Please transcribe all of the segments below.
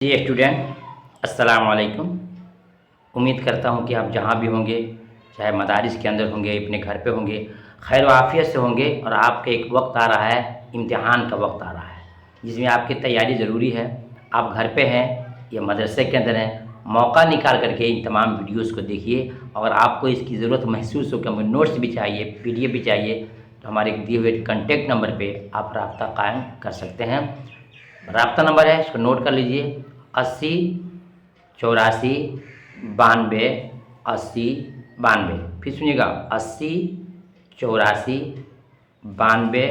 جی student, السلام علیکم۔ امید کرتا ہوں کہ آپ جہاں بھی ہوں گے، چاہے مدارس کے اندر ہوں گے، اپنے گھر پہ ہوں گے، خیر و عافیت سے ہوں گے۔ اور آپ کا ایک وقت آ رہا ہے، امتحان کا وقت آ رہا ہے، جس میں آپ کی تیاری ضروری ہے۔ آپ گھر پہ ہیں یا مدرسے کے اندر ہیں، موقع نکال کر کے ان تمام ویڈیوز کو دیکھیے۔ اگر آپ کو اس کی ضرورت محسوس ہو کہ ہمیں نوٹس بھی چاہیے، PDF بھی چاہیے، تو ہمارے دیے ہوئے کانٹیکٹ نمبر پہ آپ رابطہ قائم کر سکتے ہیں۔ رابطہ نمبر ہے، اس کو نوٹ کر لیجئے: 80 84 92 80 92۔ پھر سنیے گا: 80 84 92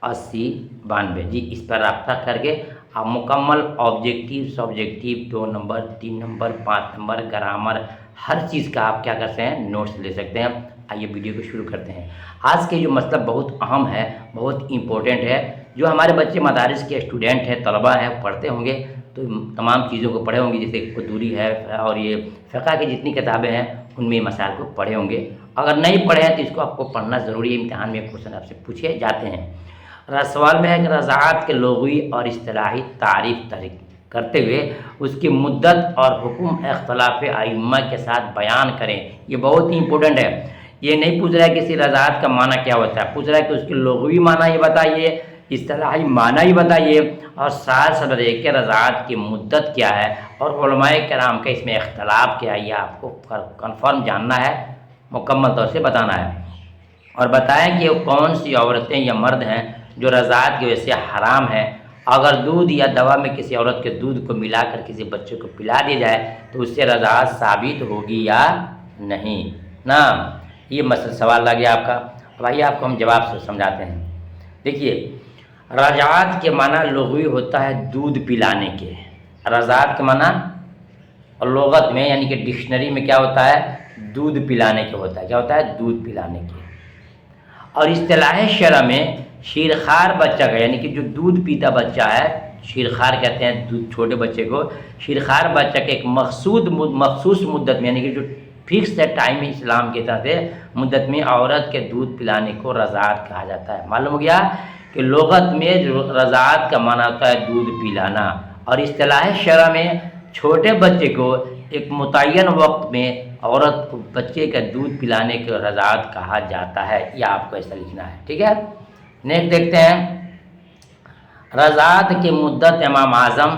80 92۔ جی، اس پر رابطہ کر کے آپ مکمل objective, subjective, 2 number, 3 number, 5 number, grammar, ہر چیز کا آپ کیا کرتے ہیں، نوٹس لے سکتے ہیں۔ آئیے ویڈیو کو شروع کرتے ہیں۔ آج کے جو مطلب بہت اہم ہے، بہت امپورٹنٹ ہے۔ جو ہمارے بچے مدارس کے اسٹوڈنٹ ہیں، طلبہ ہیں، پڑھتے ہوں گے تو تمام چیزوں کو پڑھے ہوں گے، جیسے قدوری ہے اور یہ فقہ کی جتنی کتابیں ہیں ان میں مسائل کو پڑھے ہوں گے۔ اگر نہیں پڑھے ہیں تو اس کو آپ کو پڑھنا ضروری ہے۔ امتحان میں کوشچن آپ سے پوچھے جاتے ہیں۔ سوال میں ہے کہ رضاعت کے لغوی اور اصطلاحی تعریف کرتے ہوئے اس کی مدت اور حکم اختلاف ائمہ کے ساتھ بیان کریں۔ یہ بہت ہی امپورٹنٹ ہے۔ یہ نہیں پوچھ رہا ہے کہ رضاعت کا معنی کیا ہوتا ہے، پوچھ رہا ہے کہ اس کی لغوی معنی یہ بتائیے، اصطلاحی معنی یہ بتائیے، اور ساتھ ساتھ بتائیے کہ رضاعت کی مدت کیا ہے اور علماء کرام کا اس میں اختلاف کیا ہے۔ یہ آپ کو کنفرم جاننا ہے، مکمل طور سے بتانا ہے۔ اور بتائیں کہ وہ کون سی عورتیں یا مرد ہیں جو رضاعت کی وجہ سے حرام ہیں۔ اگر دودھ یا دوا میں کسی عورت کے دودھ کو ملا کر کسی بچے کو پلا دیا جائے تو اس سے رضاعت ثابت ہوگی یا نہیں نا؟ یہ مسئلہ سوال آ گیا آپ کا۔ اب آئیے آپ کو ہم جواب سے سمجھاتے ہیں۔ دیکھیے، رضاعت کے معنی لغوی ہوتا ہے دودھ پلانے کے۔ رضاعت کے معنی اور لغت میں یعنی کہ ڈکشنری میں کیا ہوتا ہے؟ دودھ پلانے کے ہوتا ہے۔ کیا ہوتا ہے؟ دودھ پلانے کے۔ اور اصطلاح شرع میں شیرخوار بچہ کا یعنی کہ جو دودھ پیتا بچہ ہے، شیرخوار کہتے ہیں دودھ چھوٹے بچے کو، شیرخوار بچہ کے ایک مخصوص مدت میں یعنی کہ جو فکس ہے ٹائم اسلام کے طرف سے مدت میں عورت کے دودھ پلانے کو رضاعت کہا جاتا ہے۔ معلوم ہو گیا کہ لغت میں رضاعت کا معنی ہوتا ہے دودھ پلانا، اور اصطلاح شرع میں چھوٹے بچے کو ایک متعین وقت میں عورت کو بچے کا دودھ پلانے کو رضاعت کہا جاتا ہے۔ یہ آپ کو ایسا لکھنا ہے، ٹھیک ہے؟ نیکسٹ دیکھتے ہیں۔ رضاعت کی مدت امام اعظم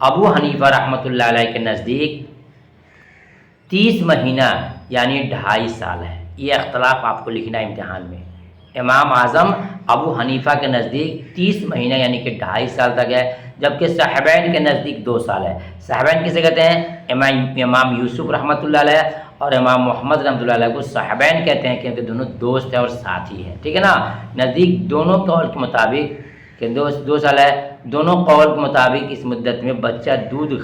ابو حنیفہ رحمۃ اللہ علیہ کے نزدیک 30 مہینہ یعنی 2.5 سال ہے۔ یہ اختلاف آپ کو لکھنا ہے امتحان میں۔ امام اعظم ابو حنیفہ کے نزدیک 30 مہینہ یعنی کہ 2.5 سال تک ہے، جبکہ صاحبین کے نزدیک 2 سال ہے۔ صاحبین کسے کہتے ہیں؟ امام یوسف رحمۃ اللہ علیہ اور امام محمد رحمۃ اللہ علیہ کو صاحبین کہتے ہیں، کیونکہ دونوں دوست ہیں اور ساتھی ہیں، ٹھیک ہے نا؟ نزدیک دونوں قول کے مطابق کہ 2 سال ہے، دونوں قول کے مطابق اس مدت میں بچہ دودھ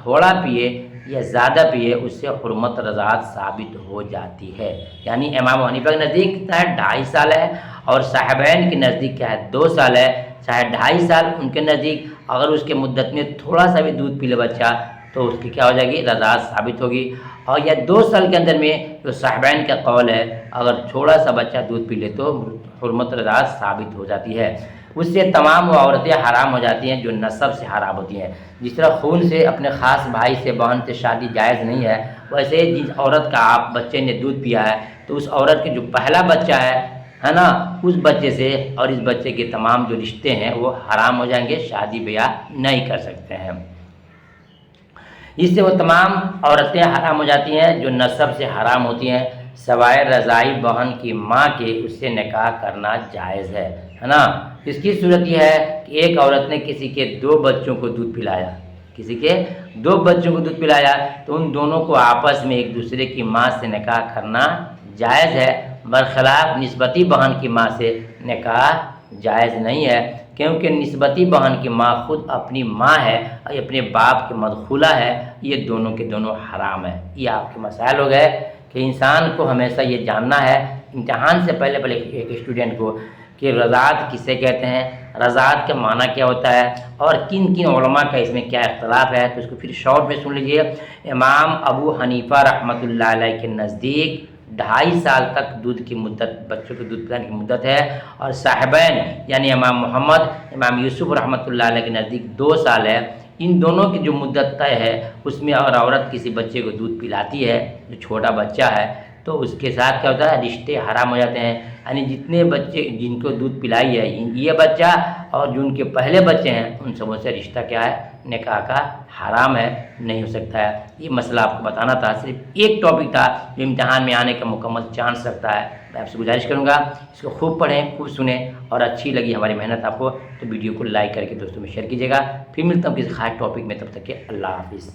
تھوڑا پیے یا زیادہ پیے اس سے حرمت رضاعت ثابت ہو جاتی ہے۔ یعنی امام حنیفہ کے نزدیک کتنا ہے؟ 2.5 سال ہے، اور صاحبین کے نزدیک کیا ہے؟ 2 سال ہے۔ چاہے 2.5 سال ان کے نزدیک اگر اس کے مدت میں تھوڑا سا بھی دودھ پی لے بچہ تو اس کی کیا ہو جائے گی؟ رضاعت ثابت ہوگی۔ اور یا 2 سال کے اندر میں جو صاحبین کا قول ہے، اگر تھوڑا سا بچہ دودھ پی لے تو حرمت رضاعت ثابت ہو جاتی ہے۔ اس سے تمام وہ عورتیں حرام ہو جاتی ہیں جو نسب سے حرام ہوتی ہیں۔ جس طرح خون سے اپنے خاص بھائی سے، بہن سے شادی جائز نہیں ہے، ویسے جس عورت کا آپ بچے نے دودھ پیا ہے تو اس عورت کے جو پہلا بچہ ہے نا، اس بچے سے اور اس بچے کے تمام جو رشتے ہیں وہ حرام ہو جائیں گے، شادی بیاہ نہیں کر سکتے ہیں۔ اس سے وہ تمام عورتیں حرام ہو جاتی ہیں جو نسب سے حرام ہوتی ہیں، سوائے رضاعی بہن کی ماں کے اس سے نکاح کرنا جائز ہے نا؟ اس کی صورت یہ ہے کہ ایک عورت نے کسی کے 2 بچوں کو دودھ پلایا، کسی کے 2 بچوں کو دودھ پلایا تو ان دونوں کو آپس میں ایک دوسرے کی ماں سے نکاح کرنا جائز ہے، برخلاف نسبتی بہن کی ماں سے نکاح جائز نہیں ہے، کیونکہ نسبتی بہن کی ماں خود اپنی ماں ہے اور اپنے باپ کی مدخولہ ہے، یہ دونوں کے دونوں حرام ہے۔ یہ آپ کے مسائل ہو گئے کہ انسان کو ہمیشہ یہ جاننا ہے امتحان سے پہلے ایک اسٹوڈنٹ کو کہ رضاعت کسے کہتے ہیں، رضاعت کا معنی کیا ہوتا ہے، اور کن کن علماء کا اس میں کیا اختلاف ہے۔ تو اس کو پھر شارٹ میں سن لیجئے۔ امام ابو حنیفہ رحمۃ اللہ علیہ کے نزدیک 2.5 سال تک دودھ کی مدت، بچوں کو دودھ پلانے کی مدت ہے، اور صاحبین یعنی امام محمد، امام یوسف رحمۃ اللہ علیہ کے نزدیک 2 سال ہے۔ ان دونوں کی جو مدت طے ہے اس میں اگر عورت کسی بچے کو دودھ پلاتی ہے جو چھوٹا بچہ ہے تو اس کے ساتھ کیا ہوتا ہے رشتے حرام ہو جاتے ہیں، یعنی جتنے بچے جن کو دودھ پلائی ہے یہ بچہ اور جو ان کے پہلے بچے ہیں ان سبوں سے رشتہ کیا ہے نکاح کا حرام ہے، نہیں ہو سکتا ہے۔ یہ مسئلہ آپ کو بتانا تھا، صرف ایک ٹاپک تھا جو امتحان میں آنے کا مکمل چانس رکھتا ہے۔ میں آپ سے گزارش کروں گا اس کو خوب پڑھیں، خوب سنیں، اور اچھی لگی ہماری محنت آپ کو تو ویڈیو کو لائک کر کے دوستوں میں شیئر کیجیے گا۔ پھر ملتا ہوں کسی خاص ٹاپک میں، تب تک کہ اللہ حافظ۔